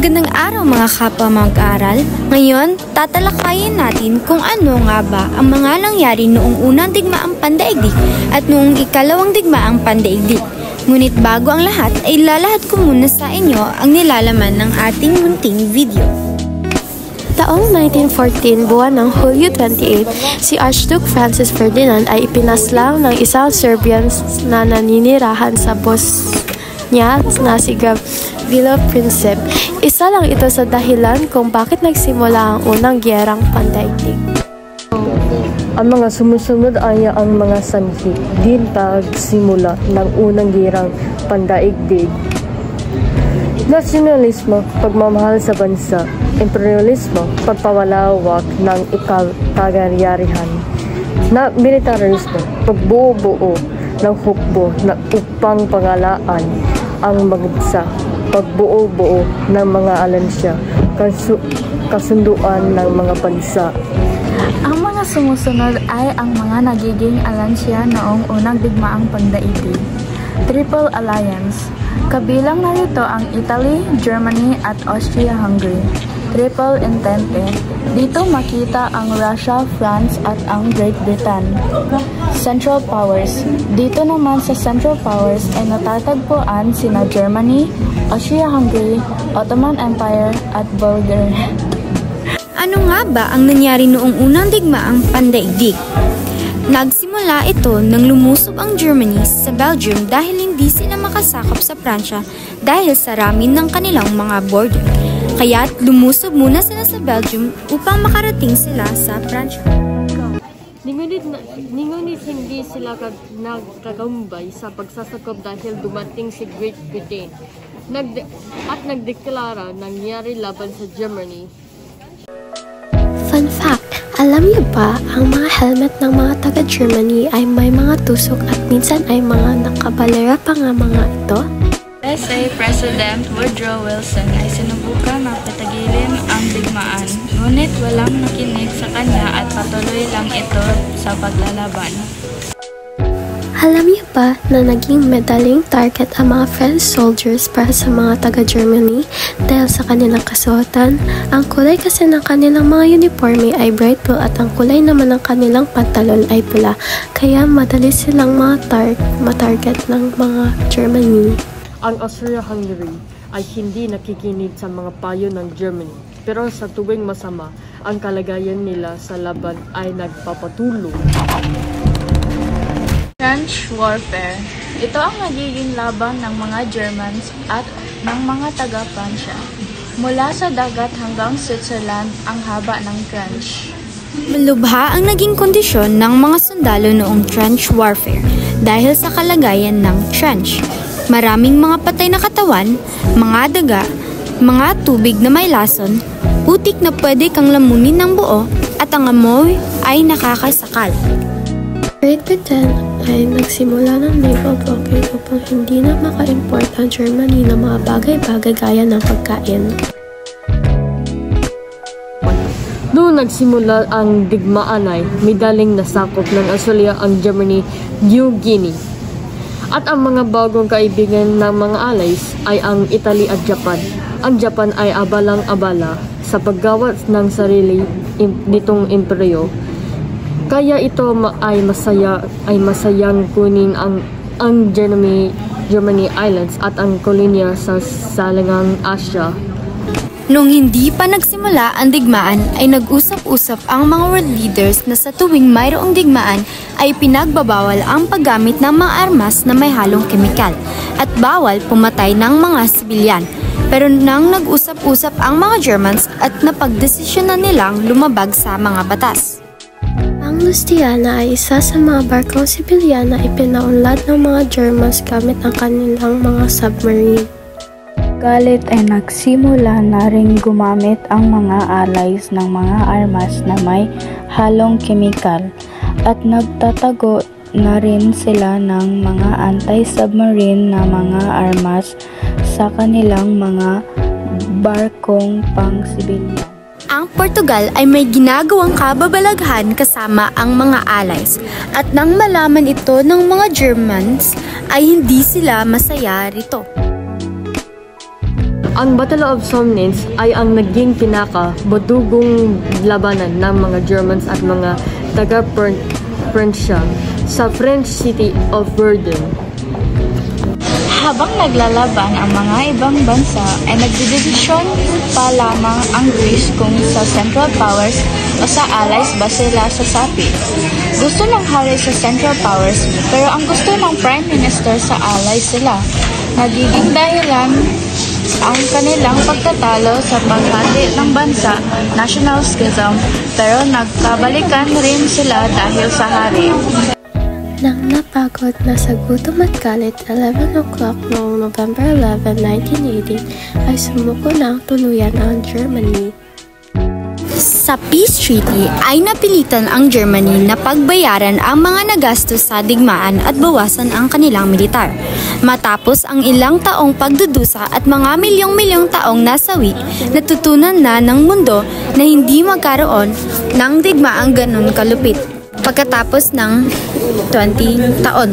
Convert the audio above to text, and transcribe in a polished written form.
Magandang araw mga kapwa mag-aaral. Ngayon, tatalakayin natin kung ano nga ba ang mga nangyari noong unang digmaang pandaigdig at noong ikalawang digmaang pandaigdig. Ngunit bago ang lahat ay lalahad ko muna sa inyo ang nilalaman ng ating munting video. Taong 1914, buwan ng Hulyo 28, si Archduke Francis Ferdinand ay ipinaslang ng isang Serbian na naninirahan sa Bosnia na si Gavrilo Princip. Isa lang ito sa dahilan kung bakit nagsimula ang unang gyerang pandaigdig. Ang mga sumusunod ay ang mga sanhi din pagsimula ng unang gyerang pandaigdig. Nasyonalismo, pagmamahal sa bansa. Imperialismo, pagpawalawak ng ikapangyarihan. Na militarismo, pagbuo-buo ng hukbo na upang pangalaan ang bansa. Pagbuo-buo ng mga alansya, kasunduan ng mga bansa. Ang mga sumusunod ay ang mga nagiging alansya noong unang digmaang pandaigdig. Triple Alliance. Kabilang narito ang Italy, Germany at Austria-Hungary. Triple Entente. Dito makita ang Russia, France at ang Great Britain. Central Powers. Dito naman sa Central Powers ay natatagpuan sina Germany, Austria-Hungary, Ottoman Empire at Bulgaria. Ano nga ba ang nangyari noong unang digmaang pandaigdig? Nagsimula ito nang lumusob ang Germany sa Belgium dahil hindi sila makasakop sa Pransya dahil sa ramin ng kanilang mga border. Kaya't lumusob muna sila sa Belgium upang makarating sila sa Pransya. Ngunit hindi sila nagtagumpay sa pagsasakop dahil dumating si Great Britain at nagdeklara nangyari laban sa Germany. Fun fact, alam niyo ba, ang mga helmet ng mga taga-Germany ay may mga tusok at minsan ay mga nakabalera pa nga mga ito? USA President Woodrow Wilson ay sinubukan na patagilin ang digmaan, ngunit walang nakinig sa kanya at patuloy lang ito sa paglalaban. Alam niyo ba na naging madaling target ang mga French soldiers para sa mga taga-Germany dahil sa kanilang kasuotan? Ang kulay kasi ng kanilang mga uniforme ay bright blue at ang kulay naman ng kanilang pantalon ay pula, kaya madali silang matarget ng mga Germany. Ang Austria-Hungary ay hindi nakikinig sa mga payo ng Germany, pero sa tuwing masama, ang kalagayan nila sa laban ay nagpapatuloy. Trench Warfare. Ito ang nagiging laban ng mga Germans at ng mga taga-Pransya. Mula sa dagat hanggang Switzerland ang haba ng trench. Malubha ang naging kondisyon ng mga sundalo noong trench warfare dahil sa kalagayan ng trench. Maraming mga patay na katawan, mga daga, mga tubig na may lason, putik na pwede kang lamunin ng buo at ang amoy ay nakakasakal. Great Britain ay nagsimula ng naval blockade upang hindi na maka-import ang Germany ng mga bagay-bagay gaya ng pagkain. Noong nagsimula ang digmaan ay midaling nasakop ng Australia ang Germany, New Guinea. At ang mga bagong kaibigan ng mga allies ay ang Italy at Japan. Ang Japan ay abalang-abala sa paggawa ng sarili nitong imperyo. Kaya ito ay masayang kunin ang Germany Islands at ang kolonya sa Silangang Asya. Noong hindi pa nagsimula ang digmaan ay nag-usap-usap ang mga world leaders na sa tuwing mayroong digmaan ay pinagbabawal ang paggamit ng mga armas na may halong kemikal at bawal pumatay ng mga sibilyan. Pero nang nag-usap-usap ang mga Germans at napagdesisyonan nilang lumabag sa mga batas. Ang Lustiana ay isa sa mga barkong sibilyan na ipinaunlad ng mga Germans gamit ang kanilang mga submarine. Galit ay nagsimula na ring gumamit ang mga allies ng mga armas na may halong kemikal at nagtatago na rin sila ng mga anti-submarine na mga armas sa kanilang mga barkong pang-sibilyan. Ang Portugal ay may ginagawang kababalaghan kasama ang mga allies at nang malaman ito ng mga Germans ay hindi sila masaya rito. Ang Battle of Solnitz ay ang naging pinaka-badugong labanan ng mga Germans at mga taga-Prussia sa French city of Verdun. Habang naglalaban ang mga ibang bansa, ay nagdidesisyon pa lamang ang Greece kung sa Central Powers o sa Allies ba sila sasapi. Gusto ng hari sa Central Powers, pero ang gusto ng Prime Minister sa Allies sila. Nagiging dahilan ang kanilang pagtatalo sa paghati ng bansa, national schism, pero nagkabalikan rin sila dahil sa hari. Nang napagod na sa gutom at galit, 11 o'clock noong November 11, 1918, ay sumuko na tuluyan ang Germany. Sa Peace Treaty ay napilitan ang Germany na pagbayaran ang mga nagastos sa digmaan at bawasan ang kanilang militar. Matapos ang ilang taong pagdudusa at mga milyong-milyong taong nasawi, natutunan na ng mundo na hindi magkaroon ng digmaang ganun kalupit pagkatapos ng 20 taon.